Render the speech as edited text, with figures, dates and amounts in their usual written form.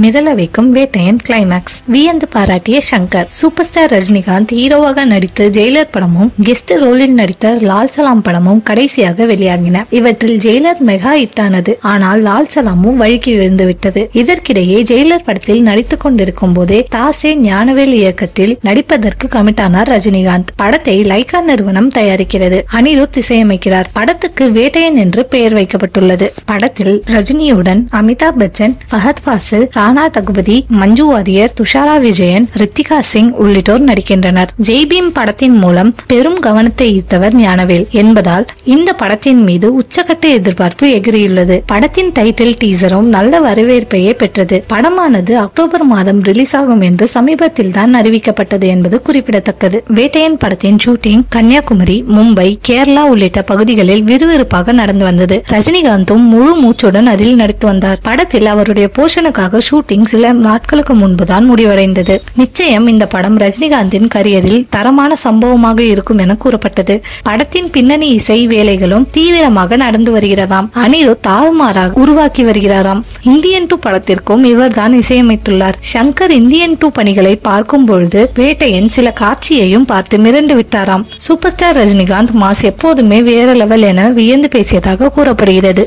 மிரள வைக்கும் வேட்டையன் கிளைமாக்ஸ். வியந்து பாராட்டிய சங்கர். சூப்பர் ஸ்டார் ரஜினிகாந்த் ஹீரோவாக நடித்து ஜெயிலர் படமும் கெஸ்ட் ரோலில் நடித்த லால் சலாம் படமும் கடைசியாக வெளியாகின. இவற்றில் ஜெயிலர் மெகா ஹிட்டானது. ஆனால் லால் சலாமும் வழுக்கி விழுந்து விட்டது. இதற்கிடையே ஜெயிலர் படத்தில் நடித்துக் கொண்டிருக்கும் போதே தாசே ஞானவேல் இயக்கத்தில் நடிப்பதற்கு கமிட்டானார் ரஜினிகாந்த். படத்தை லைகா நிறுவனம் தயாரிக்கிறது. அனிருத் இசையமைக்கிறார். படத்துக்கு வேட்டையன் என்று பெயர் வைக்கப்பட்டுள்ளது. படத்தில் ரஜினியுடன் அமிதாப் பச்சன், ஃபஹத் ஃபாசில், ராணா தகுபதி, மஞ்சு வாரியர், துஷாரா விஜயன், ரித்திகா சிங் உள்ளிட்டோர் நடிக்கின்றனர். ஜெய்பீம் படத்தின் மூலம் பெரும் கவனத்தை ஈர்த்தவர் ஞானவேல் என்பதால் இந்த படத்தின் மீது உச்சகட்ட எதிர்பார்ப்பு எகிரியுள்ளது. படத்தின் டைட்டில் டீசரும் நல்ல வரவேற்பையே பெற்றது. படமானது அக்டோபர் மாதம் ரிலீஸ் ஆகும் என்று சமீபத்தில் தான் அறிவிக்கப்பட்டது என்பது குறிப்பிடத்தக்கது. வேட்டையன் படத்தின் ஷூட்டிங் கன்னியாகுமரி, மும்பை, கேரளா உள்ளிட்ட பகுதிகளில் விறுவிறுப்பாக நடந்து வந்தது. ரஜினிகாந்தும் முழு மூச்சுடன் அதில் நடித்து வந்தார். படத்தில் அவருடைய போஷனுக்காக ஷூட்டிங் சில நாட்களுக்கு முன்புதான் முடிவடைந்தது. நிச்சயம் இந்த படம் ரஜினிகாந்தின் கரியரில் தரமான சம்பவமாக இருக்கும் என கூறப்பட்டது. படத்தின் பின்னணி இசை வேலைகளும் தீவிரமாக நடந்து வருகிறதாம். அனிருத் தாறுமாறாக உருவாக்கி வருகிறாராம். இந்தியன் 2 படத்திற்கும் இவர்தான் இசையமைத்துள்ளார். சங்கர் இந்தியன் 2 பணிகளை பார்க்கும் பொழுது வேட்டையன் சில காட்சியையும் பார்த்து மிரண்டு விட்டாராம். சூப்பர் ஸ்டார் ரஜினிகாந்த் மாஸ் எப்போதுமே வேற லெவல் என வியந்து பேசியதாக கூறப்படுகிறது.